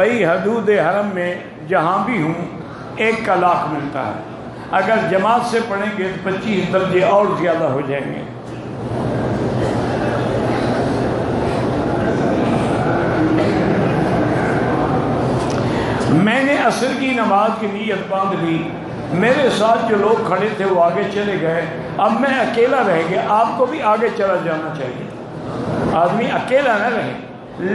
بھائی حدود حرم میں جہاں بھی ہوں 1 کا لاکھ ملتا ہے، اگر جماعت سے پڑھیں گے تو 25 درجے اور زیادہ ہو جائیں گے۔ میں نے عصر کی نماز کی نیت باندھ لی، میرے ساتھ جو لوگ کھڑے تھے وہ آگے چلے گئے، اب میں اکیلا رہ گیا۔ آپ کو بھی آگے چلا جانا چاہیے، آدمی اکیلا نہ رہے،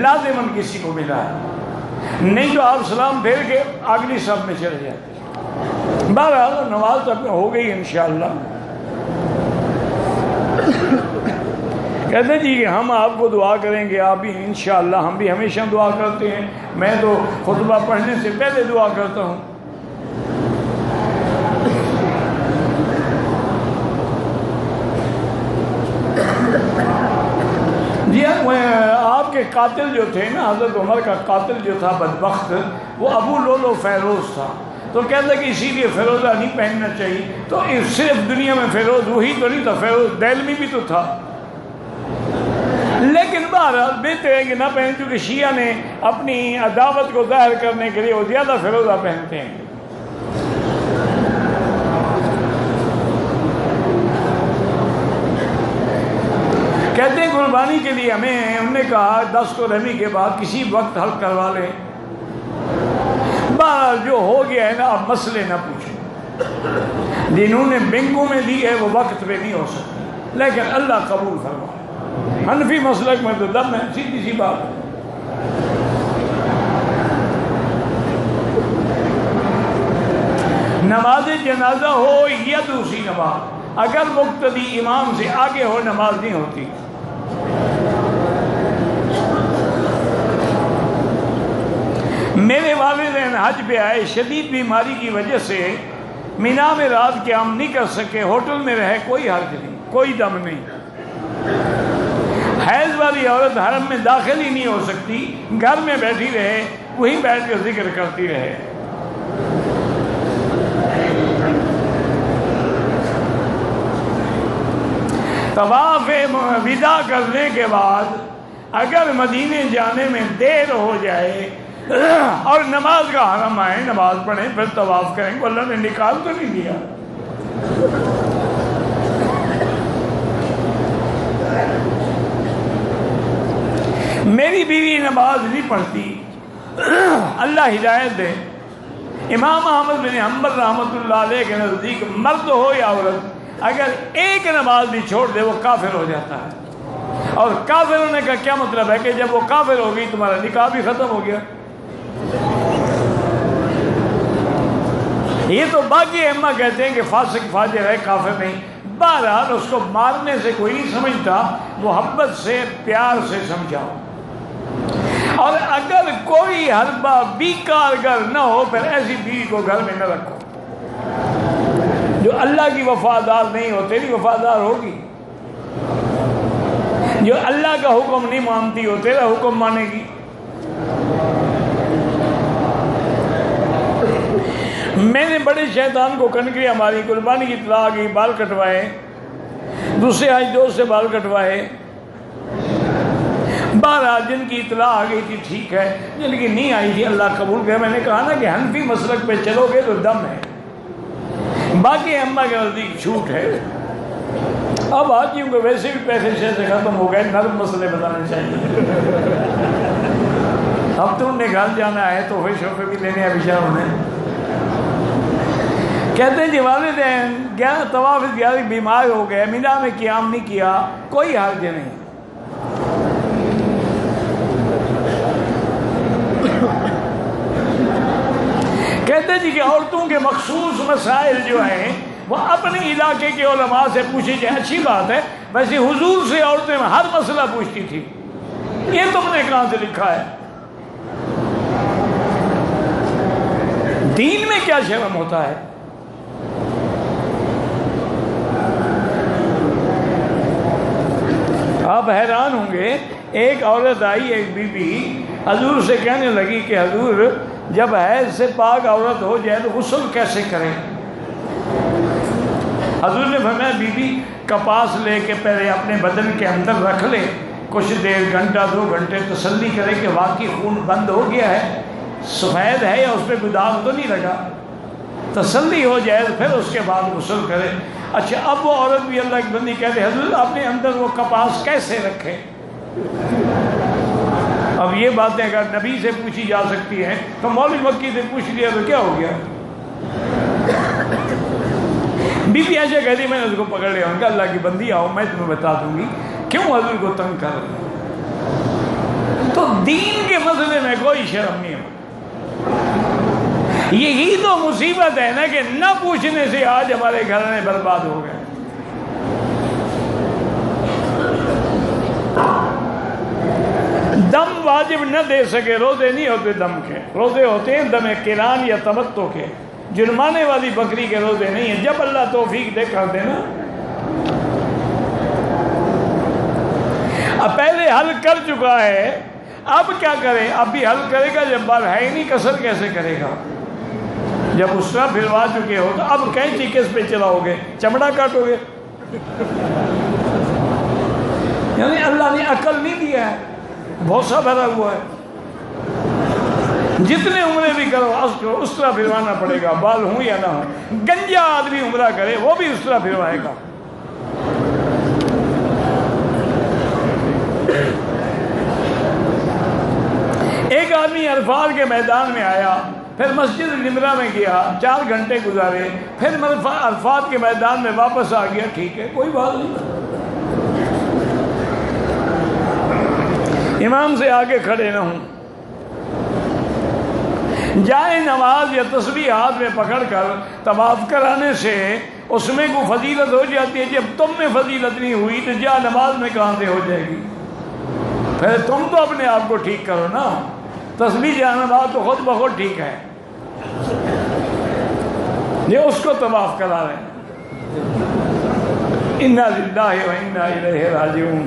لازماً کسی کو ملا ہے، نہیں تو آپ سلام پھیر کے اگلی صف میں چلے جاتے۔ بہرحال نماز تو ہو گئی انشاءاللہ۔ کہتے جی کہ ہم آپ کو دعا کریں گے، آپ بھی انشاءاللہ، ہم بھی ہمیشہ دعا کرتے ہیں، میں تو خطبہ پڑھنے سے پہلے دعا کرتا ہوں۔ جی آپ کے قاتل جو تھے نا، حضرت عمر کا قاتل جو تھا بدبخت، وہ ابو لولو فیروز تھا، تو کہتا کہ اسی لیے فیروزہ نہیں پہننا چاہیے، تو صرف دنیا میں فیروز وہی تو نہیں تھا، فیروز دہلوی بھی تو تھا، لیکن بہرحال بہتر ہے کہ نہ پہنے، کیونکہ شیعہ نے اپنی عداوت کو ظاہر کرنے کے لیے وہ زیادہ فیروزہ پہنتے ہیں۔ کہتے ہیں قربانی کے لیے ہم نے کہا 10 کو رمی کے بعد کسی وقت حل کروا لیں، بہرحال جو ہو گیا ہے نا، اب مسئلے نہ پوچھیں، جنہوں نے بینکوں میں دی ہے وہ وقت پہ نہیں ہو سکتی، لیکن اللہ قبول فرمائے۔ حنفی مسلک میں تو دم ہے، سیدھی سی بات ہے۔ نماز جنازہ ہو یا دوسری نماز، اگر مقتدی امام سے آگے ہو نماز نہیں ہوتی۔ میرے والدین حج پہ آئے، شدید بیماری کی وجہ سے مینا میں رات قیام نہیں کر سکے، ہوٹل میں رہے، کوئی حرج نہیں، کوئی دم نہیں۔ حیض والی عورت حرم میں داخل ہی نہیں ہو سکتی، گھر میں بیٹھی رہے، وہیں بیٹھ کے ذکر کرتی رہے۔ طواف وداع کرنے کے بعد اگر مدینے جانے میں دیر ہو جائے اور نماز کا حرم آئے، نماز پڑھیں پھر طواف کریں، اللہ نے نکال تو نہیں دیا۔ میری بیوی نماز نہیں پڑھتی، اللہ ہدایت دے۔ امام احمد بن حنبل رحمۃ اللہ علیہ کے نزدیک مرد ہو یا عورت اگر ایک نماز بھی چھوڑ دے وہ کافر ہو جاتا ہے، اور کافر ہونے کا کیا مطلب ہے کہ جب وہ کافر ہو گئی تمہارا نکاح بھی ختم ہو گیا۔ یہ تو باقی ائمہ کہتے ہیں کہ فاسق فاجر ہے، کافر نہیں۔ بہرحال اس کو مارنے سے کوئی نہیں سمجھتا، محبت سے پیار سے سمجھاؤ، اور اگر کوئی حربہ بھی کارگر نہ ہو پھر ایسی بیوی کو گھر میں نہ رکھو۔ جو اللہ کی وفادار نہیں ہو، تیری وفادار ہوگی؟ جو اللہ کا حکم نہیں مانتی ہو، تیرا حکم مانے گی؟ میں نے بڑے شیطان کو کنکریاں ماری، قربانی کی اطلاع آ گئی، بال کٹوائے، دوسرے حج دوست سے بال کٹوائے۔ بہرحال جن کی اطلاع آ گئی تھی ٹھیک ہے، جن کی نہیں آئی تھی اللہ قبول کرے۔ میں نے کہا نا کہ حنفی مسلک پہ چلو گے تو دم ہے، باقی ائمہ کے نزدیک چھوٹ ہے۔ اب حاجیوں کو ویسے بھی پیسے سے ختم ہو گئے، نرم مسئلے بتانے چاہیے۔ اب تم نے گھر جانا ہے تو شوفے بھی لینے ہیں بیچاروں نے۔ کہتے ہیں جی والدین طواف زیارت بیمار ہو گئے، مینا میں قیام نہیں کیا، کوئی حرج نہیں۔ کہتے جی کہ عورتوں کے مخصوص مسائل جو ہیں وہ اپنے علاقے کے علماء سے پوچھی جائیں، اچھی بات ہے، ویسے حضور سے عورتیں ہر مسئلہ پوچھتی تھی، یہ تم نے کہاں سے لکھا ہے؟ دین میں کیا شرم ہوتا ہے؟ آپ حیران ہوں گے، ایک عورت آئی، ایک بی بی حضور سے کہنے لگی کہ حضور جب حیض سے پاک عورت ہو جائے تو غسل کیسے کریں؟ حضور نے فرمایا بی بی کپاس لے کے پہلے اپنے بدن کے اندر رکھ لے، کچھ دیر، گھنٹہ 2 گھنٹے تسلی کرے کہ واقعی خون بند ہو گیا ہے، سفید ہے یا اس پہ کوئی داغ تو نہیں لگا، تسلی ہو جائے تو پھر اس کے بعد غسل کرے۔ اچھا اب وہ عورت بھی اللہ کی بندی کہتے حضرت اپنے اندر وہ کپاس کیسے رکھے؟ اب یہ باتیں اگر نبی سے پوچھی جا سکتی ہیں تو مولوی مکی سے پوچھ لیا تو کیا ہو گیا؟ بی بی عائشہ کہتی میں نے اس کو پکڑ لیا، ان کا اللہ کی بندی آؤ میں تمہیں بتا دوں گی کیوں حضرت کو تنگ کر رہے ہیں۔ تو دین کے مسئلے میں کوئی شرم نہیں ہے۔ یہی تو مصیبت ہے نا کہ نہ پوچھنے سے آج ہمارے گھرانے برباد ہو گئے۔ دم واجب نہ دے سکے، روزے نہیں ہوتے دم کے، روزے ہوتے ہیں دم قران یا تمتع کے، جرمانے والی بکری کے روزے نہیں ہیں، جب اللہ توفیق دے کر دے نا۔ اب پہلے حل کر چکا ہے، اب کیا کرے؟ اب بھی حل کرے گا، جب بال ہے ہی نہیں کسر کیسے کرے گا؟ جب اس طرح پھروا چکے ہو تو اب کینچی کس پہ چلاؤ گے؟ چمڑا کاٹو گے؟ یعنی اللہ نے عقل نہیں دیا ہے، بھوسا بھرا ہوا ہے۔ جتنے عمرے بھی کرو اس طرح پھروانا پڑے گا، بال ہوں یا نہ ہوں۔ گنجا آدمی عمرہ کرے وہ بھی اس طرح پھروائے گا۔ ایک آدمی عرفات کے میدان میں آیا، پھر مسجد نمرہ میں گیا، 4 گھنٹے گزارے، پھر عرفات کے میدان میں واپس آ گیا، ٹھیک ہے کوئی بات نہیں، امام سے آگے کھڑے نہ ہوں، جائے نماز یا تسبیح ہاتھ میں پکڑ کر طواف کرانے سے اس میں کوئی فضیلت ہو جاتی ہے؟ جب تم میں فضیلت نہیں ہوئی تو جا نماز میں کہاں سے ہو جائے گی؟ پھر تم تو اپنے آپ کو ٹھیک کرو نا، تسبیح جا نماز تو خود بخود ٹھیک ہے، یہ اس کو طواف کرا رہے ہیں۔ انا للہ و انا الیہ راجعون۔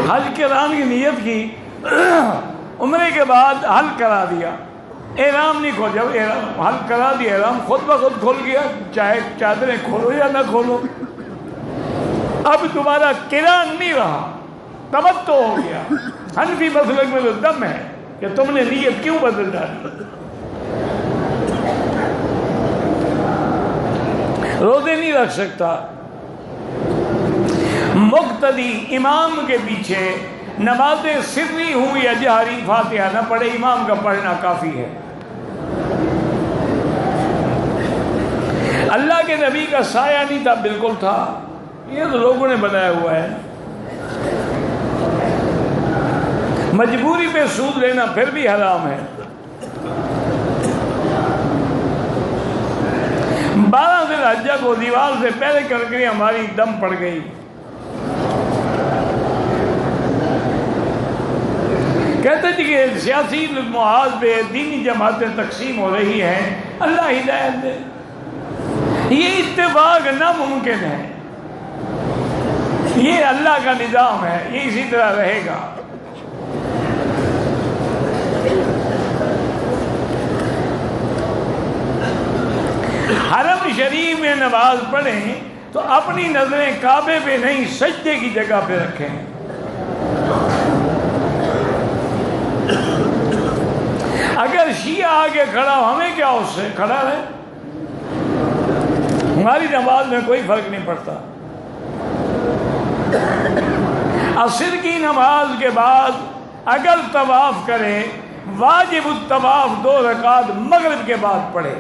حج کران کی نیت کی، عمرے کے بعد حل کرا دیا، احرام نہیں کھول، جب حل کرا دیا احرام خود بخود کھل گیا، چاہے چادریں کھولو یا نہ کھولو۔ اب دوبارہ کران نہیں رہا، تمتع ہو گیا۔ حنفی مسلک میں تو دم ہے کہ تم نے نیت کیوں بدل ڈالی؟ روزے نہیں رکھ سکتا۔ مقتدی امام کے پیچھے نماز سری ہوں یا جہری فاتحہ نہ پڑھے، امام کا پڑھنا کافی ہے۔ اللہ کے نبی کا سایہ نہیں تھا، بالکل تھا، یہ تو لوگوں نے بنایا ہوا ہے۔ مجبوری پہ سود لینا پھر بھی حرام ہے۔ 12 ذی الحجہ کو دیوار سے پہلے کر کے ہماری دم پڑ گئی، کہتے تھے کہ سیاسی محاذ پہ دینی جماعتیں تقسیم ہو رہی ہیں، اللہ ہدایت دے۔ یہ اتفاق ناممکن ہے، یہ اللہ کا نظام ہے، یہ اسی طرح رہے گا۔ حرم شریف میں نماز پڑھیں تو اپنی نظریں کعبے پہ نہیں سجدے کی جگہ پہ رکھیں۔ اگر شیعہ آگے کھڑا ہو، ہمیں کیا اس سے؟ کھڑا رہے، ہماری نماز میں کوئی فرق نہیں پڑتا۔ عصر کی نماز کے بعد اگر طواف کرے، واجب الطواف 2 رکعت مغرب کے بعد پڑھے۔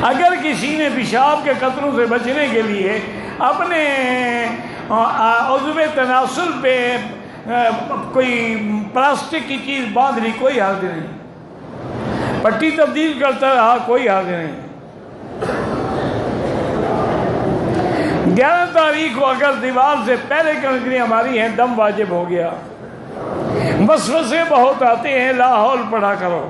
اگر کسی نے پیشاب کے قطروں سے بچنے کے لیے اپنے عضو تناسل پہ کوئی پلاسٹک کی چیز باندھ لی، کوئی حرج نہیں، پٹی تبدیل کرتا رہا، کوئی حرج نہیں۔ 11 تاریخ کو اگر دیوار سے پہلے کنکری ہماری ہیں، دم واجب ہو گیا۔ وسوسے بہت آتے ہیں، لا حول پڑھا کرو۔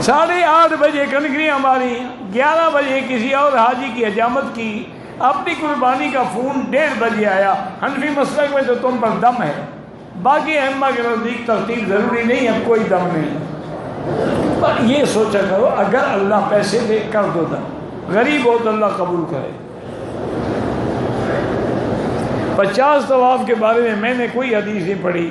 ساڑھے 8 بجے کنکری ہماری، 11 بجے کسی اور حاجی کی حجامت کی، اپنی قربانی کا فون 1:30 بجے آیا۔ حنفی مسلک میں تو تم پر دم ہے، باقی ائمہ کے نزدیک ترتیب ضروری نہیں، اب کوئی دم نہیں۔ یہ سوچا کرو اگر اللہ پیسے دے کر دو تھا، غریب ہو تو اللہ قبول کرے۔ 50 طواف کے بارے میں نے کوئی حدیث نہیں پڑھی۔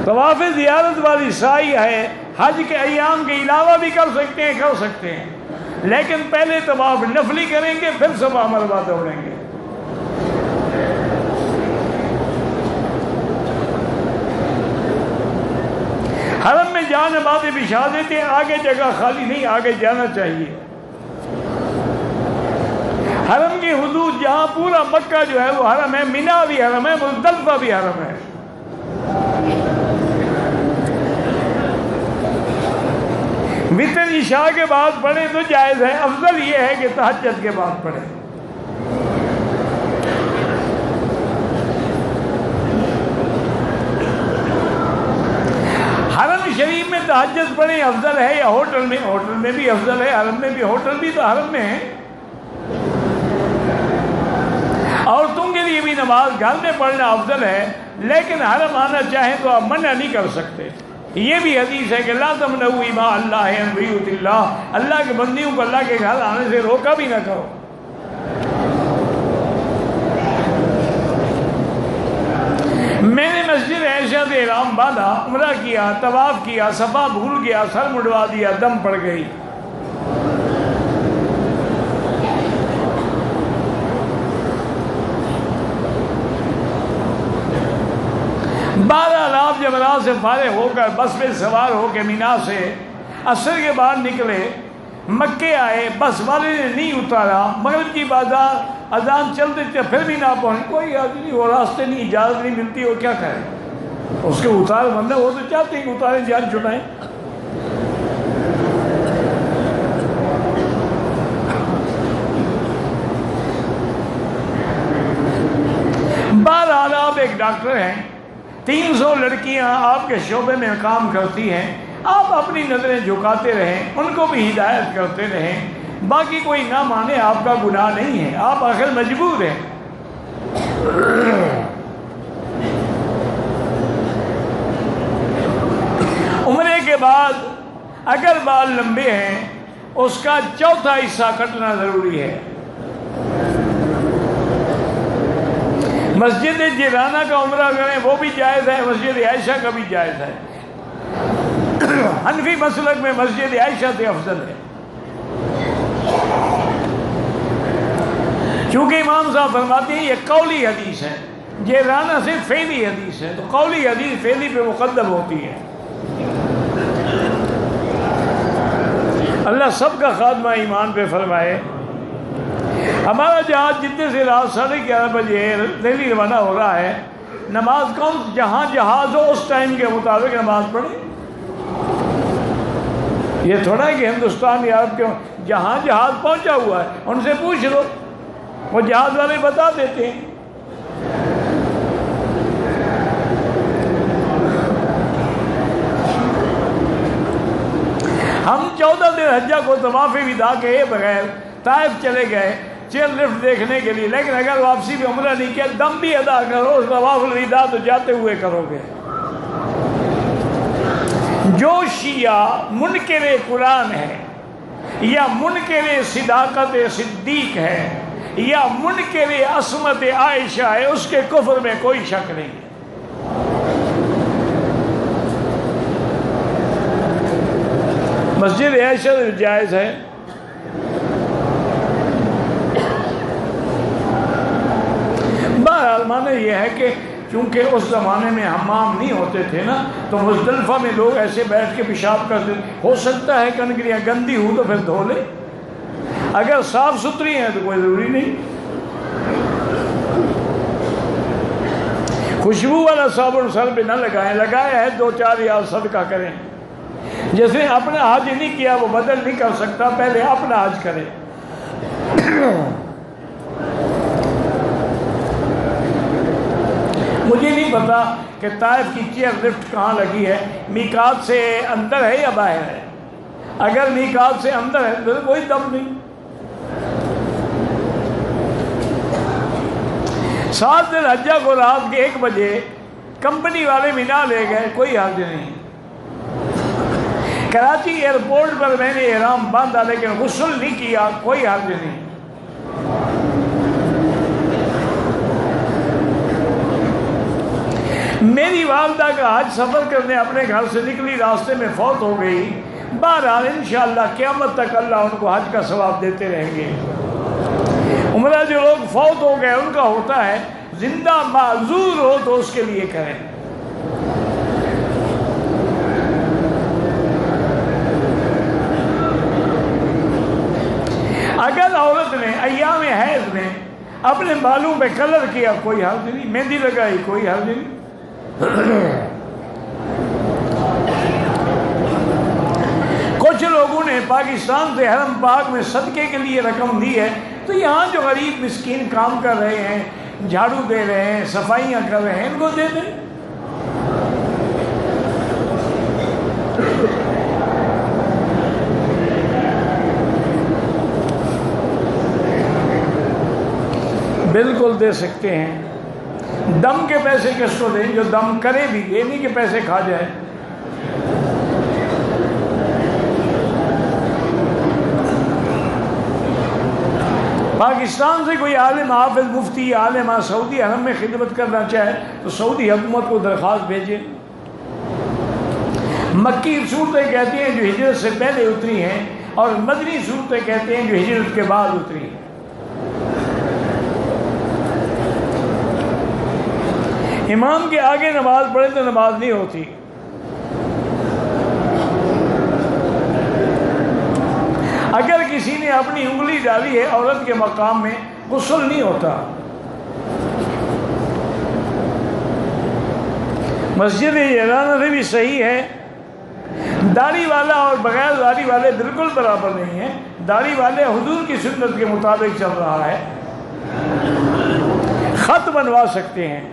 طواف زیارت والی سعی ہے، حج کے ایام کے علاوہ بھی کر سکتے ہیں، لیکن پہلے طواف نفلی کریں گے، پھر صفا مروا دوڑیں گے۔ حرم میں جان بازیں بچھا دیتے ہیں، آگے جگہ خالی نہیں، آگے جانا چاہیے۔ حرم کی حدود جہاں پورا مکہ جو ہے وہ حرم ہے، مینا بھی حرم ہے، مزدلفہ بھی حرم ہے۔ وتر عشاء کے بعد پڑھیں تو جائز ہے، افضل یہ ہے کہ تہجد کے بعد پڑھیں۔ حرم شریف میں تہجد پڑھیں افضل ہے یا ہوٹل میں؟ ہوٹل میں بھی افضل ہے، حرم میں بھی۔ ہوٹل بھی تو حرم میں ہے۔ عورتوں کے لیے بھی نماز گھر میں پڑھنا افضل ہے، لیکن حرم آنا چاہیں تو آپ منع نہیں کر سکتے۔ یہ بھی حدیث ہے کہ لا تمنعوا اماء اللہ عن بیوت اللہ، اللہ کے بندیوں کو اللہ کے گھر آنے سے روکا بھی نہ کرو۔ میں نے مسجد عائشہ سے احرام باندھا، عمرہ کیا، طواف کیا، صفا بھول گیا، سر مڈوا دیا، دم پڑ گئی۔ بہرحال آپ جب رات سے فارغ ہو کر بس میں سوار ہو کے مینا سے عصر کے بعد نکلے، مکے آئے، بس والے نے نہیں اتارا، مغرب کی بازار اذان چلتے تھے پھر بھی نہ پہنچے، کوئی آدمی وہ راستے نہیں، اجازت نہیں ملتی، وہ کیا کرے؟ اس کے اتار بندے وہ تو چاہتے ہیں کہ اتارے، جان چھٹائیں۔ بہرحال آپ ایک ڈاکٹر ہیں، 300 لڑکیاں آپ کے شعبے میں کام کرتی ہیں، آپ اپنی نظریں جھکاتے رہیں، ان کو بھی ہدایت کرتے رہیں، باقی کوئی نہ مانے آپ کا گناہ نہیں ہے، آپ آخر مجبور ہیں۔ عمرے کے بعد اگر بال لمبے ہیں اس کا چوتھا حصہ کٹنا ضروری ہے۔ مسجد جیرانہ کا عمرہ کریں وہ بھی جائز ہے، مسجد عائشہ کا بھی جائز ہے۔ حنفی مسلک میں مسجد عائشہ سے افضل ہے، چونکہ امام صاحب فرماتے ہیں یہ قولی حدیث ہے، جیرانہ سے فعلی حدیث ہے، تو قولی حدیث فعلی پہ مقدم ہوتی ہے۔ اللہ سب کا خاتمہ ایمان پہ فرمائے۔ ہمارا جہاز جتنے سے رات 11:30 بجے دہلی روانہ ہو رہا ہے، نماز کون جہاں جہاز ہو اس ٹائم کے مطابق نماز پڑھیں۔ یہ تھوڑا ہے کہ ہندوستان یا عرب کے جہاں جہاز پہنچا ہوا ہے ان سے پوچھ لو، وہ جہاز والے بتا دیتے ہیں۔ ہم 14 ذی الحجہ کو طواف وداع کے بغیر طائف چلے گئے چیئر لفٹ دیکھنے کے لیے، لیکن اگر واپسی میں عمرہ نہیں کیا دم بھی ادا کرو، طواف الوداع تو جاتے ہوئے کرو گے۔ جو شیعہ منکر قرآن ہے یا منکر صداقت صدیق ہے یا منکر عصمت عائشہ ہے، اس کے کفر میں کوئی شک نہیں۔ مسجد عائشہ جائز ہے۔ بہرحال معنی یہ ہے کہ چونکہ اس زمانے میں حمام نہیں ہوتے تھے نا، تو مزدلفہ میں لوگ ایسے بیٹھ کے پیشاب کرتے، ہو سکتا ہے کنکریاں گندی ہوں تو پھر دھو لے، اگر صاف ستھری ہیں تو کوئی ضروری نہیں۔ خوشبو والا صابن سر پہ نہ لگائیں، لگایا ہے 2-4 ریال صدقہ کریں۔ جس نے اپنا حج نہیں کیا وہ بدل نہیں کر سکتا، پہلے اپنا حج کرے۔ مجھے نہیں پتا کہ طائف کی چیئر لفٹ کہاں لگی ہے، میقات سے اندر ہے یا باہر ہے؟ اگر میقات سے اندر ہے تو کوئی دم نہیں۔ 7 ذی الحجہ کو رات کے 1 بجے کمپنی والے بھی نہ لے گئے کوئی حرج نہیں. کراچی ایئرپورٹ پر میں نے احرام باندھا لیکن غسل نہیں کیا کوئی حرج نہیں. میری والدہ کا حج سفر کرنے اپنے گھر سے نکلی، راستے میں فوت ہو گئی. بہرحال انشاءاللہ قیامت تک اللہ ان کو حج کا ثواب دیتے رہیں گے. عمرہ جو لوگ فوت ہو گئے ان کا ہوتا ہے، زندہ معذور ہو تو اس کے لیے کریں. اگر عورت نے ایام حیض میں اپنے بالوں پہ کلر کیا کوئی حرج نہیں، مہندی لگائی کوئی حرج نہیں. کچھ لوگوں نے پاکستان سے حرم پاک میں صدقے کے لیے رقم دی ہے، تو یہاں جو غریب مسکین کام کر رہے ہیں، جھاڑو دے رہے ہیں، صفائیاں کر رہے ہیں، ان کو دے دیں. بالکل دے سکتے ہیں. دم کے پیسے کس کو دیں؟ جو دم کرے بھی، یہ نہیں کہ پیسے کھا جائے. پاکستان سے کوئی عالم، حافظ، مفتی، عالم سعودی حرم میں خدمت کرنا چاہے تو سعودی حکومت کو درخواست بھیجے. مکی صورتیں کہتی ہیں جو ہجرت سے پہلے اتری ہیں، اور مدنی صورتیں کہتے ہیں جو ہجرت کے بعد اتری ہیں. امام کے آگے نماز پڑھے تو نماز نہیں ہوتی. اگر کسی نے اپنی انگلی ڈالی ہے عورت کے مقام میں، غسل نہیں ہوتا. مسجد جیرانہ سے بھی صحیح ہے. داڑھی والا اور بغیر داڑھی والے بالکل برابر نہیں ہیں. داڑھی والے حضور کی سنت کے مطابق چل رہا ہے، خط بنوا سکتے ہیں.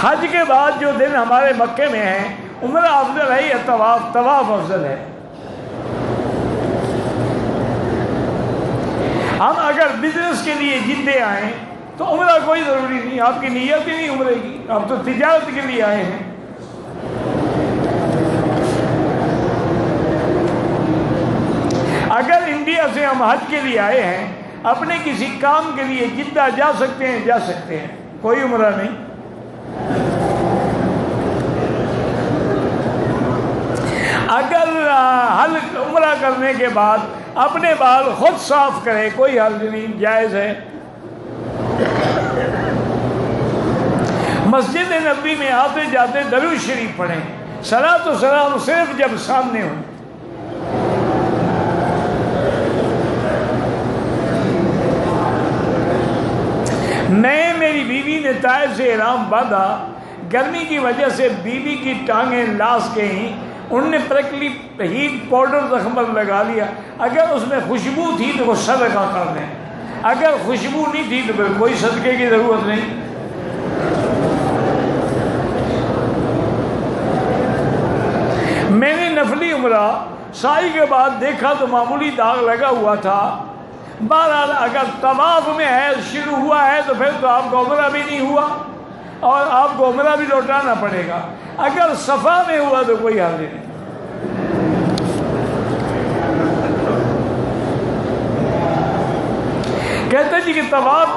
حج کے بعد جو دن ہمارے مکے میں ہیں، عمرہ افضل ہے یا طواف افضل ہے؟ ہم اگر بزنس کے لیے جدے آئیں تو عمرہ کوئی ضروری نہیں. آپ کی نیت ہی نہیں عمرے کی، آپ تو تجارت کے لیے آئے ہیں. اگر انڈیا سے ہم حج کے لیے آئے ہیں، اپنے کسی کام کے لیے جدہ جا سکتے ہیں، جا سکتے ہیں، کوئی عمرہ نہیں. اگر عمرہ کرنے کے بعد اپنے بال خود صاف کرے کوئی حرج نہیں، جائز ہے. مسجد نبوی میں آتے جاتے درود شریف پڑھیں، صلاۃ و سلام صرف جب سامنے ہوں. میری بیوی نے طائف سے احرام باندھا، گرمی کی وجہ سے بیوی کی ٹانگیں لاس گئیں، انہوں نے پرکلی ہیٹ پاؤڈر زخم پر لگا لیا. اگر اس میں خوشبو تھی تو وہ صدقہ کر دیں، اگر خوشبو نہیں تھی تو پھر کوئی صدقے کی ضرورت نہیں. میں نے نفلی عمرہ سائی کے بعد دیکھا تو معمولی داغ لگا ہوا تھا. بہرحال اگر طواف میں حیض شروع ہوا ہے تو پھر تو آپ کو عمرہ بھی نہیں ہوا اور آپ کو عمرہ بھی لوٹانا پڑے گا. اگر صفا میں ہوا تو کوئی حرج نہیں. کہتے جی کہ طواف